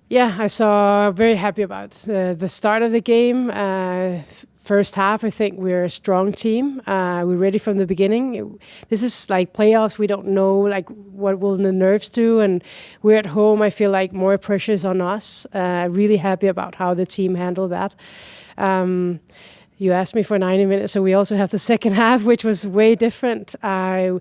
Yeah, I saw very happy about the start of the game. First half, I think we're a strong team. We're ready from the beginning. This is like playoffs. We don't know like what will the nerves do, and we're at home. I feel like more pressure is on us. Really happy about how the team handled that. You asked me for 90 minutes, so we also have the second half, which was way different. I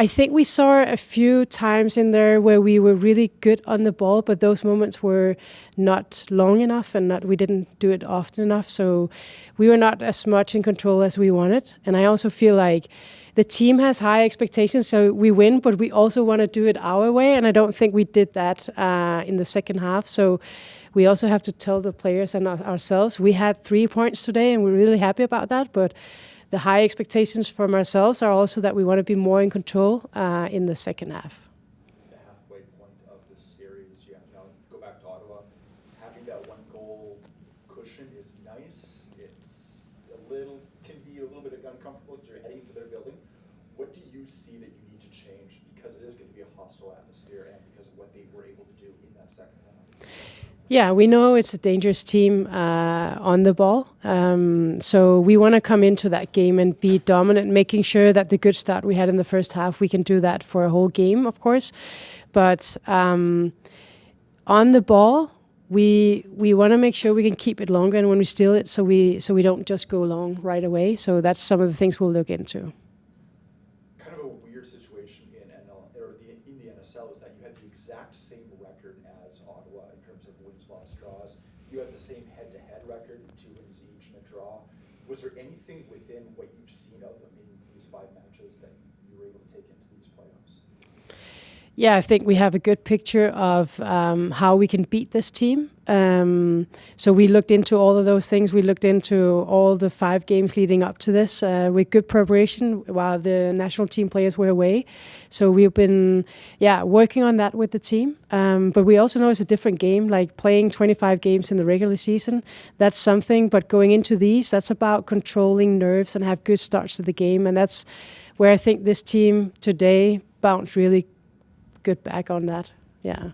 think we saw a few times in there where we were really good on the ball, but those moments were not long enough and we didn't do it often enough. So we were not as much in control as we wanted. And I also feel like the team has high expectations, so we win, but we also want to do it our way. And I don't think we did that in the second half. So we also have to tell the players and ourselves, we had 3 points today and we're really happy about that. But the high expectations from ourselves are also that we want to be more in control in the second half. The halfway point of the series, you have to now go back to Ottawa. Having that one goal cushion is nice. Can be a little bit uncomfortable because you're heading to their building. What do you see that you need to change, because it is going to be a hostile atmosphere and because of what they were able to do in that second half? Yeah, we know it's a dangerous team on the ball. So we want to come into that game and be dominant, making sure that the good start we had in the first half, we can do that for a whole game, of course. But on the ball, we want to make sure we can keep it longer, and when we steal it, so we don't just go long right away. So that's some of the things we'll look into. Kind of a weird situation in the NSL is that you had the exact same record as Ottawa in terms of wins, loss, draws. You had the same head-to-head record, 2 wins each and a draw. Was there anything within what you've seen of them in these 5 matches that you were able to take into these playoffs? Yeah, I think we have a good picture of how we can beat this team. So we looked into all of those things. We looked into all the 5 games leading up to this with good preparation while the national team players were away. So we've been, working on that with the team. But we also know it's a different game, like playing 25 games in the regular season. That's something, but going into these, that's about controlling nerves and have good starts to the game. And that's where I think this team today bounced really good back on that. Yeah.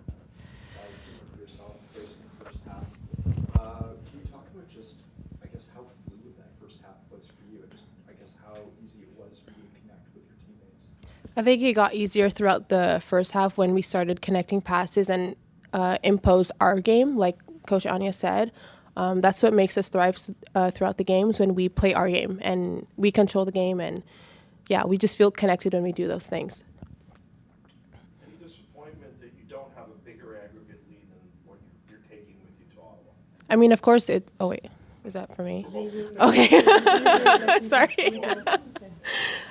Yourself, Grace, in the first half. Can you talk about just, I guess, how fluid that first half was for you, and just, I guess, how easy it was for you to connect with your teammates? I think it got easier throughout the first half when we started connecting passes and impose our game, like Coach Anja said. That's what makes us thrive throughout the games, when we play our game and we control the game, and we just feel connected when we do those things. I mean, of course, it's... Oh, wait. Is that for me? Okay. Sorry.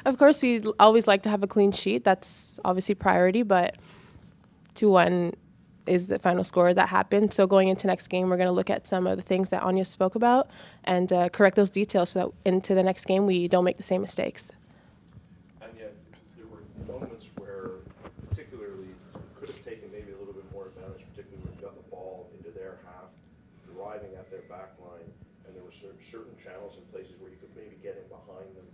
Of course, we always like to have a clean sheet. That's obviously priority, but 2-1 is the final score that happened. So going into next game, we're going to look at some of the things that Anja spoke about and correct those details so that into the next game we don't make the same mistakes. And yet, there were moments where particularly could have taken maybe a little bit more advantage, particularly when we got the ball into their half, arriving at their back line, and there were certain channels and places where you could maybe get in behind them,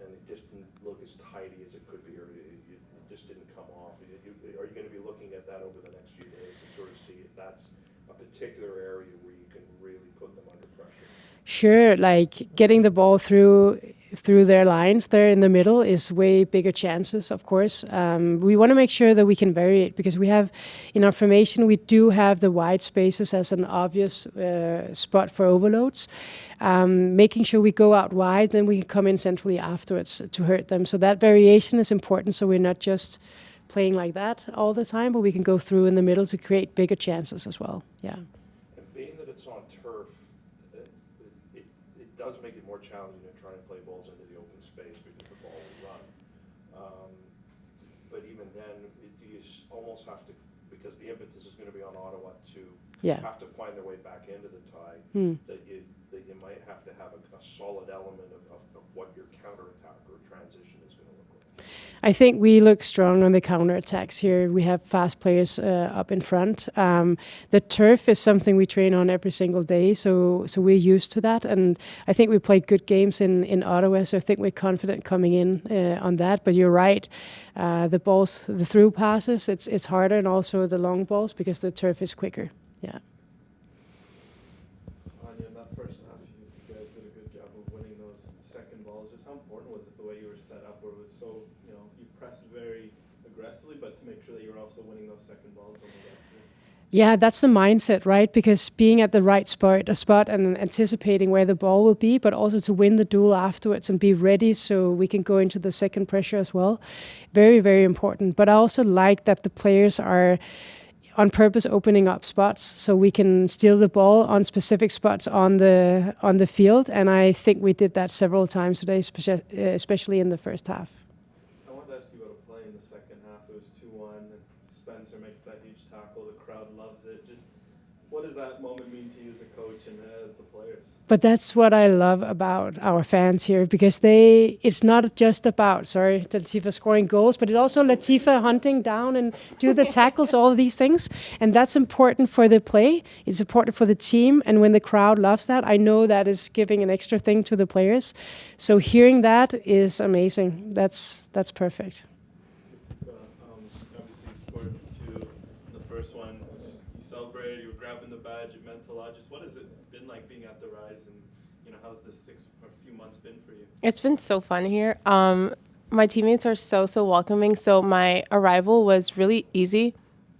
and it just didn't look as tidy as it could be, or it just didn't come off. Are you going to be looking at that over the next few days to sort of see if that's a particular area where you can really put them under pressure? Sure, like getting the ball through their lines there in the middle is way bigger chances, of course. We want to make sure that we can vary it, because we have, in our formation, we do have the wide spaces as an obvious spot for overloads. Making sure we go out wide, then we can come in centrally afterwards to hurt them. So that variation is important, so we're not just playing like that all the time, but we can go through in the middle to create bigger chances as well. Yeah. And being that it's on turf, it does make it more challenging to try and play balls into the open space because the ball will run. But even then, you almost have to, because the impetus is going to be on Ottawa to have to find their way back into the tie, that you might have to have a solid element of what your counterattack or transition is going to look like. I think we look strong on the counterattacks here. We have fast players up in front. The turf is something we train on every single day, so we're used to that. And I think we played good games in Ottawa, so I think we're confident coming in on that. But you're right, the balls, the through passes, it's harder, and also the long balls because the turf is quicker. Yeah. the way you were set up, where it was so, you pressed very aggressively, but to make sure that you were also winning those second balls when you got through. Yeah, that's the mindset, right? Because being at the right spot and anticipating where the ball will be, but also to win the duel afterwards and be ready so we can go into the second pressure as well. Very, very important. But I also like that the players are on purpose opening up spots so we can steal the ball on specific spots on the field. And I think we did that several times today, especially in the first half. I wanted to ask you about a play in the second half. It was 2-1, and Spencer makes that huge tackle. The crowd loves it. Just what does that moment mean to you as a coach and as the players? But that's what I love about our fans here, because it's not just about, Latifah scoring goals, but it's also Latifah hunting down and do the tackles, all of these things. And that's important for the play. It's important for the team. And when the crowd loves that, I know that is giving an extra thing to the players. So hearing that is amazing. That's perfect. Obviously you scored 2 in the first one. You celebrated, you were grabbing the badge, it meant a lot. Just what has it been like being at the Rise, and how's this few months been for you? It's been so fun here. My teammates are so welcoming. So my arrival was really easy.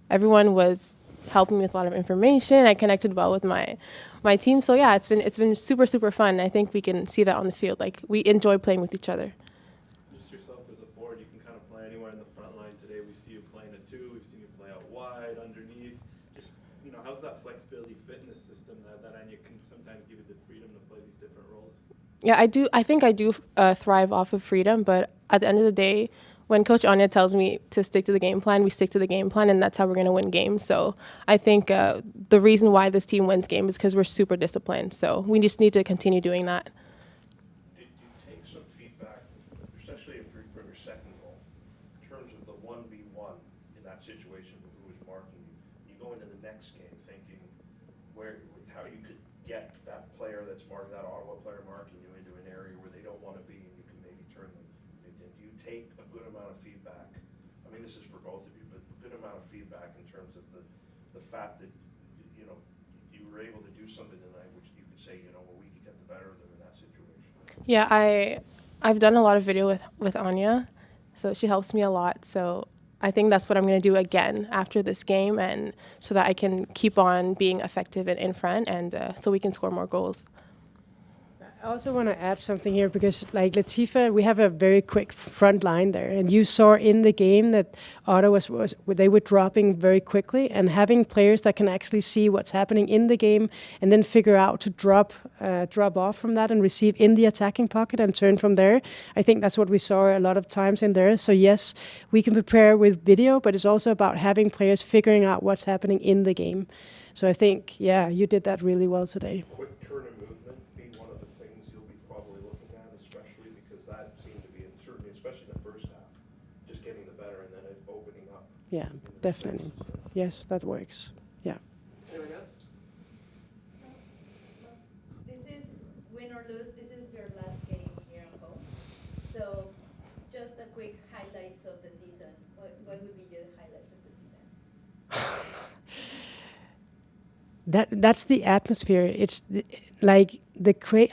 Everyone was helping me with a lot of information. I connected well with my team. So yeah, it's been super fun. I think we can see that on the field. Like, we enjoy playing with each other. Just yourself as a forward, you can kind of play anywhere in the front line today. We see you playing a 2. We've seen you play out wide, underneath. Just how's that flexibility fit in the system that Anja can sometimes give you the freedom to play these different roles? Yeah, I do. I think I do thrive off of freedom, but at the end of the day, when Coach Anja tells me to stick to the game plan, we stick to the game plan, and that's how we're going to win games. So I think the reason why this team wins games is because we're super disciplined. So we just need to continue doing that. Did you take some feedback, especially from your second goal, in terms of the 1v1 in that situation with who was marking you? You go into the next game thinking how you could get that player that's marking, that Ottawa player marking you into an area where they don't want to be, and you can maybe turn them. Did you take a good amount of feedback? I mean, this is for both of you, but a good amount of feedback in terms of the fact that you were able to do something tonight, which you could say, well, we could get the better of them in that situation. Yeah, I've done a lot of video with Anja, so she helps me a lot. So I think that's what I'm going to do again after this game, and so that I can keep on being effective and in front, and so we can score more goals. I also want to add something here, because like Latifah, we have a very quick front line there, and you saw in the game that Ottawa they were dropping very quickly, and having players that can actually see what's happening in the game and then figure out to drop off from that and receive in the attacking pocket and turn from there. I think that's what we saw a lot of times in there. So yes, we can prepare with video, but it's also about having players figuring out what's happening in the game. So I think, yeah, you did that really well today. Quick turn of movement be one of the things you'll be probably looking at, especially because that seemed to be, certainly, especially in the first half, just getting the better and then it opening up. Yeah, definitely. Yes, that works. Yeah. Anyone else? This is, win or lose, this is your last game here at home. So just a quick highlights of the season. What would be your highlights of the season? That's the atmosphere. It's like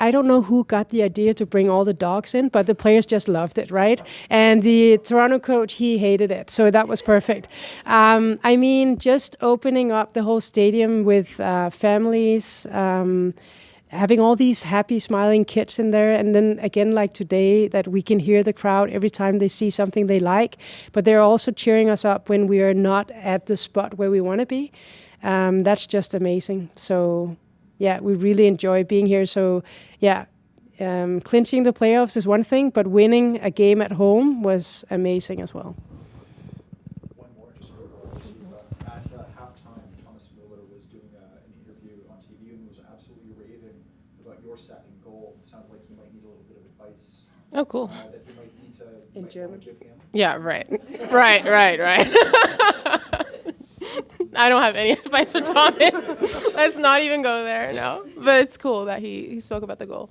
I don't know who got the idea to bring all the dogs in, but the players just loved it, right? And the Toronto coach, he hated it, so that was perfect. I mean, just opening up the whole stadium with families, having all these happy, smiling kids in there, and then again, like today, that we can hear the crowd every time they see something they like, but they're also cheering us up when we are not at the spot where we want to be. That's just amazing. So, yeah, we really enjoy being here. So, yeah, clinching the playoffs is one thing, but winning a game at home was amazing as well. One more, just for Latifah. At halftime, Thomas Miller was doing an interview on TV and was absolutely raving about your second goal. It sounded like you might need a little bit of advice. Oh, cool. That you might need to In German. give him. Yeah, right. right. I don't have any advice for Thomas. Let's not even go there, no. But it's cool that he spoke about the goal.